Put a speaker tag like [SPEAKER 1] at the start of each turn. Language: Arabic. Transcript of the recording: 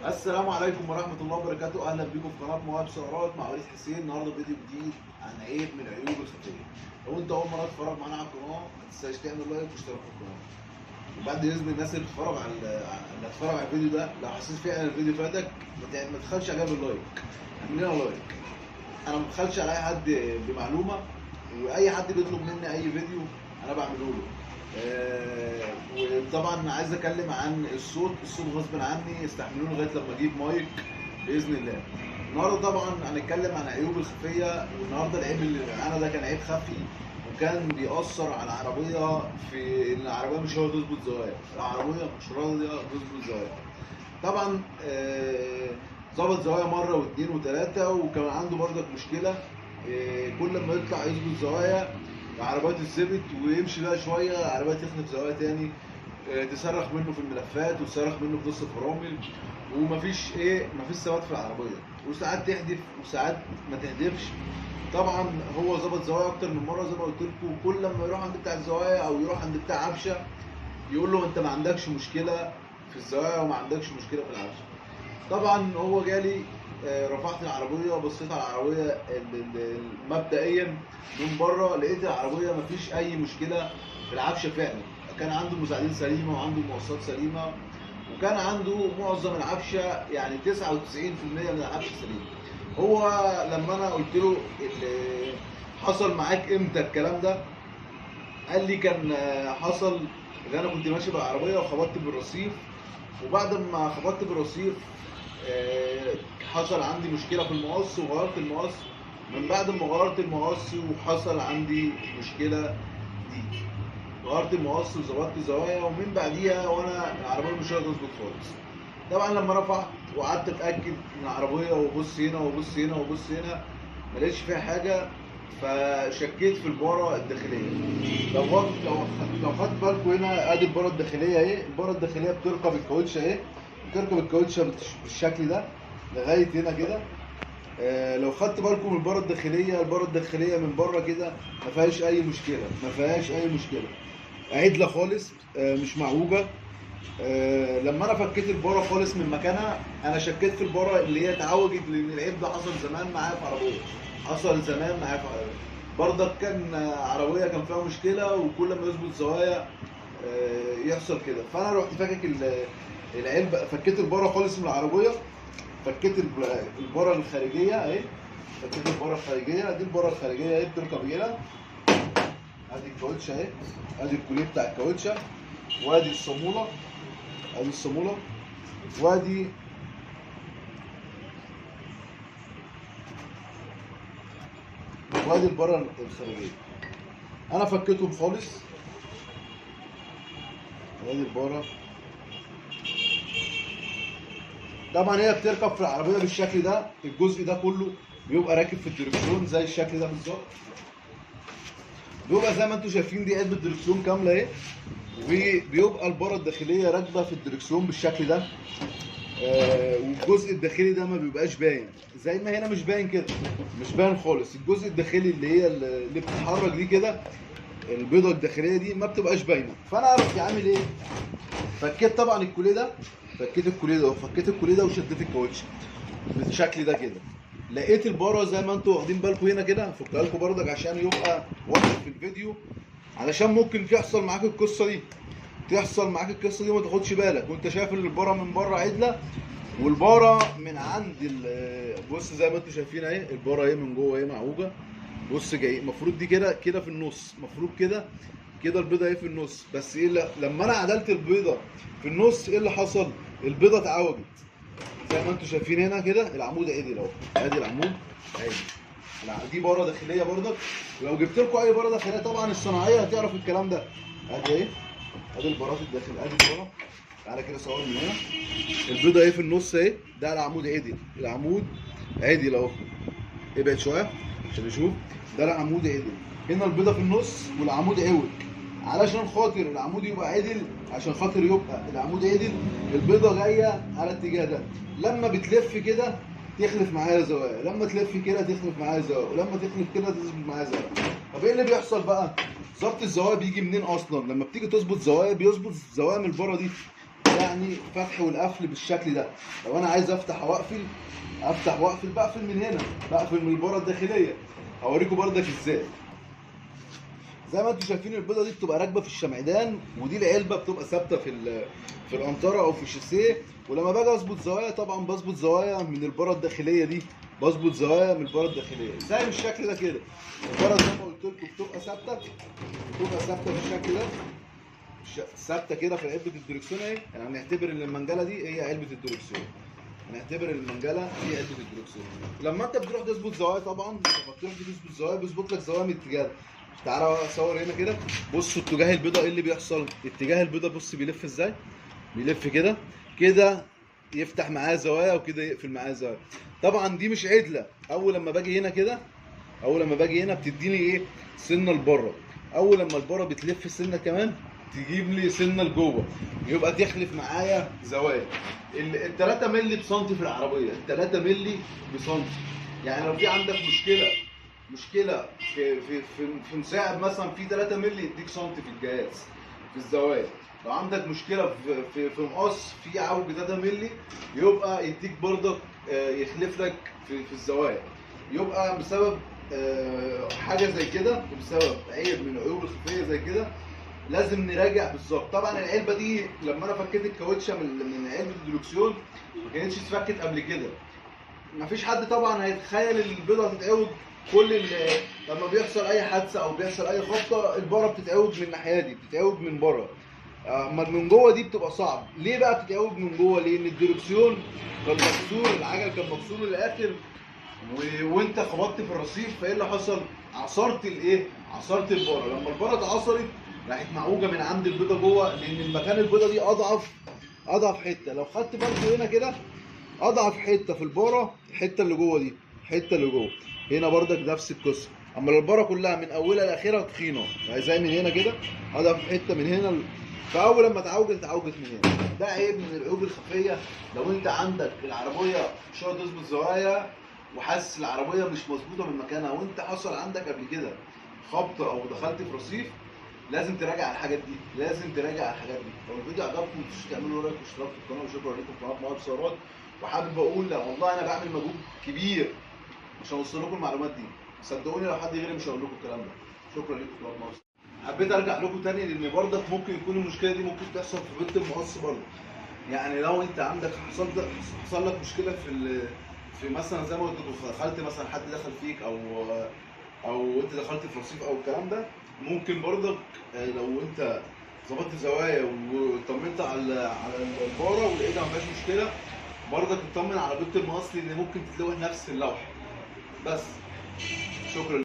[SPEAKER 1] السلام عليكم ورحمة الله وبركاته، أهلا بيكم في قناة مواهب سهرات مع وليد حسين. النهارده فيديو جديد عن عيب من العيوب الخفية. لو أنت أول مرة تتفرج معانا على القناة ما تنساش تعمل لايك واشتراك في القناة. وبعد إذن الناس اللي هتتفرج على الفيديو ده، لو حسيت فعلا الفيديو فاتك ما تبخلش عليها باللايك. اعمل لنا لايك. أنا ما ببخلش على أي حد بمعلومة، وأي حد بيطلب مني أي فيديو أنا بعمله له. وطبعا عايز اتكلم عن الصوت غصب عني، استحملوني لغايه لما اجيب مايك باذن الله. النهارده طبعا هنتكلم عن العيوب الخفيه، والنهارده العيب اللي معانا ده كان عيب خفي، وكان بيأثر على العربيه في ان العربيه مش راضيه تظبط زوايا. العربيه مش راضيه تظبط زوايا. طبعا ظبط زوايا مره واثنين وثلاثه، وكان عنده برضك مشكله. كل ما يطلع يظبط زوايا العربية تتثبت ويمشي بقى شويه العربية تخلف زوايا تاني. تصرخ منه في الملفات وتصرخ منه في نص الفرامل، مفيش ثبات في العربيه، وساعات تحدف وساعات ما تهدفش. طبعا هو ظبط زوايا اكتر من مره زي ما قلت لكم. كل لما يروح عند بتاع الزوايا او يروح عند بتاع عفشه يقول له انت ما عندكش مشكله في الزوايا وما عندكش مشكله في العفشه. طبعا هو جالي، رفعت العربيه بصيت على العربيه مبدئيا من بره، لقيت العربيه مفيش اي مشكله في العفشه فعلا. كان عنده مساعدين سليمه وعنده مقصات سليمه، وكان عنده معظم العفشه، يعني 99% من العفشه سليمه. هو لما انا قلت له حصل معاك امتى الكلام ده، قال لي كان حصل ان انا كنت ماشي بالعربيه وخبطت بالرصيف، وبعد ما خبطت بالرصيف حصل عندي مشكله في المقص وغيرت المقص. من بعد ما غيرت المقص وحصل عندي مشكله دي، غيرت المقص وظبطت الزوايا، ومن بعديها وانا العربيه مش راضيه تظبط خالص. طبعا لما رفعت وقعدت اتاكد من العربيه وابص هنا وابص هنا وابص هنا ما لقيتش فيها حاجه، فشكيت في الباره الداخليه. لو خدت بالكم هنا ادي الباره الداخليه اهي. الباره الداخليه بتركب الكاوتش اهي، بتركب الكاوتش بالشكل ده لغايه هنا كده. لو خدت بالكم من الباره الداخليه من بره كده ما فيهاش اي مشكله، ما فيهاش اي مشكله، عدله خالص، مش معوجه. لما انا فكيت الباره خالص من مكانها انا شكيت في الباره اللي هي اتعوجت، لان العيب ده حصل زمان معايا في عربيه، حصل زمان معايا في عربيه برضك. كان عربيه كان فيها مشكله، وكل ما يظبط زوايا يحصل كده. فانا رحت فاكك العيب، فكيت الباره خالص من العربيه، فكيت الباره الخارجيه اهي، فكيت الباره الخارجيه. دي الباره الخارجيه اهي بتركب هنا. ادي الكاوتش اهي، ادي الكوليه بتاع الكاوتشه، وادي الصاموله، ادي الصاموله، وادي البره الخارجيه. انا فكيتهم خالص، وادي البره. طبعا هي بتركب في العربيه بالشكل ده، الجزء ده كله بيبقى راكب في الدركسيون زي الشكل ده بالظبط. بيبقى زي ما انتم شايفين دي علبه دركسيون كامله اهي، وبيبقى الباره الداخليه راكبه في الدركسيون بالشكل ده. والجزء الداخلي ده ما بيبقاش باين زي ما هنا، مش باين كده، مش باين خالص. الجزء الداخلي اللي بتتحرك دي كده، البيضه الداخليه دي ما بتبقاش باينه. فانا رحت عامل ايه؟ فكيت طبعا الكوليه ده، فكيت الكوليه ده وشديت الكاوتش بالشكل ده كده. لقيت الباره زي ما انتم واخدين بالكم هنا كده، هفكها لكم بردك عشان يبقى واضح في الفيديو، علشان ممكن تحصل معاك القصه دي، وما تاخدش بالك وانت شايف ان الباره من بره عدله، والباره من عند بص زي ما انتم شايفين اهي، الباره اهي من جوه اهي معوجه. بص جاي المفروض دي كده في النص، المفروض كده البيضه اهي في النص. بس ايه لما انا عدلت البيضه في النص ايه اللي حصل؟ البيضه اتعوجت زي ما انتم شايفين هنا كده. العمود عدل اهو، ادي العمود عدل. دي باره داخليه برضك، ولو جبت لكم اي باره داخليه طبعا الصناعيه هتعرف الكلام ده. ادي اهي، ادي البارات الداخل، ادي الباره. تعالى كده صور من هنا، البيضه اهي في النص اهي، ده العمود عدل، العمود عدل اهو. ابعد شويه عشان نشوف، ده العمود عدل. هنا البيضه في النص والعمود عوج، علشان خاطر العمود يبقى عدل، عشان خاطر يبقى العمود عدل البيضه جايه على الاتجاه ده. لما بتلف كده تخلف معايا زوايا، لما تلف كده تخلف معايا زوايا، ولما تخلف كده تظبط معايا زوايا. طب ايه اللي بيحصل بقى؟ ظبط الزوايا بيجي منين اصلا؟ لما بتيجي تظبط زوايا بيظبط زوايا من البره دي، زي يعني فتح والقفل بالشكل ده. لو انا عايز افتح واقفل، افتح واقفل، بقفل من هنا، بقفل من البره الداخليه. هوريكم بردك ازاي. زي ما انتم شايفين البيضه دي بتبقى راكبه في الشمعدان، ودي العلبه بتبقى ثابته في القنطره او في الشاسيه. ولما باجي اظبط زوايا طبعا بظبط زوايا من البره الداخليه دي، بظبط زوايا من البره الداخليه زي بالشكل ده كده. البره زي ما قلت لكم بتبقى ثابته، بتبقى ثابته بالشكل ده، ثابته كده في علبه الدركسيون اهي. يعني هنعتبر ان المنجله دي هي علبه الدركسيون، هنعتبر المنجله دي علبه الدركسيون. لما انت بتروح تظبط زوايا طبعا، لما بتروح تظبط زوايا بيظبط لك زوايا من اتجاه. تعالى اصور هنا كده، بصوا اتجاه البيضه ايه اللي بيحصل. اتجاه البيضه بص بيلف ازاي، بيلف كده كده، يفتح معاه زوايا وكده يقفل معاه زوايا. طبعا دي مش عدله. اول لما باجي هنا كده، اول لما باجي هنا بتديني ايه، سنه لبره. اول لما البره بتلف سنه كمان تجيب لي سنه لجوه، يبقى تخلف معايا زوايا. ال 3 مللي بسنتي في العربيه، ال 3 مللي بسنتي. يعني لو في عندك مشكله في مساعد مثلا في 3 مللي يديك سنتي في الجهاز في الزوايا. لو عندك مشكله في مقص في عوج 3 مللي يبقى يديك برضك يخلف لك في الزوايا. يبقى بسبب حاجه زي كده، بسبب عيب من العيوب الخفيه زي كده لازم نراجع بالظبط. طبعا العلبه دي لما انا فكيت الكاوتشه من علبه الدركسيون ما كانتش اتفكت قبل كده. مفيش حد طبعا هيتخيل ان البيضه هتتعوج. لما بيحصل اي حادثه او بيحصل اي خبطه البره بتتعوج من الناحيه دي، بتتعوج من بره. اما من جوه دي بتبقى صعب. ليه بقى بتتعوج من جوه؟ لان الدركسيون كان مكسور، العجل كان مكسور للاخر، وانت خبطت في الرصيف. فايه اللي حصل؟ عصرت الايه؟ عصرت البره. لما البره اتعصرت راحت معوجه من عند البيضه جوه، لان المكان البيضه دي اضعف حته. لو خدت بالك هنا كده اضعف حته في الباره، الحته اللي جوه دي، الحته اللي جوه هنا بردك نفس القصه. اما الباره كلها من اولها لاخرها تخينه، يعني زي من هنا كده اضعف حته من هنا. فاول لما اتعوجت من هنا. ده عيب من العيوب الخفيه. لو انت عندك العربيه مش راضي تظبط زوايا وحاسس العربيه مش مظبوطه من مكانها، وانت حصل عندك قبل كده خبطه او دخلت في رصيف، لازم تراجع الحاجات دي، لازم تراجع الحاجات دي. لو الفيديو عجبكم ما تنسوش تعملوا لايك واشتراك في القناه، وشكرا لكم في قناه مواهب ثروت. وحابب اقول لا والله انا بعمل مجهود كبير عشان اوصل لكم المعلومات دي، صدقوني لو حد غيري مش هقول لكم الكلام ده. شكرا لكم في قناه مواهب ثروت. حبيت ارجع لكم تاني لان برضك ممكن يكون المشكله دي ممكن تحصل في بيت المقص برضه. يعني لو انت عندك حصل لك مشكله في مثلا زي ما قلت دخلت مثلا حد دخل فيك او انت دخلت في رصيف او الكلام ده، ممكن برضك لو انت ظبطت زوايا وطمنت على الباره ولقيتها ما فيهاش مشكله، برضك تطمن على بيت المقص لان ممكن تتلوح نفس اللوحه. بس شكرا.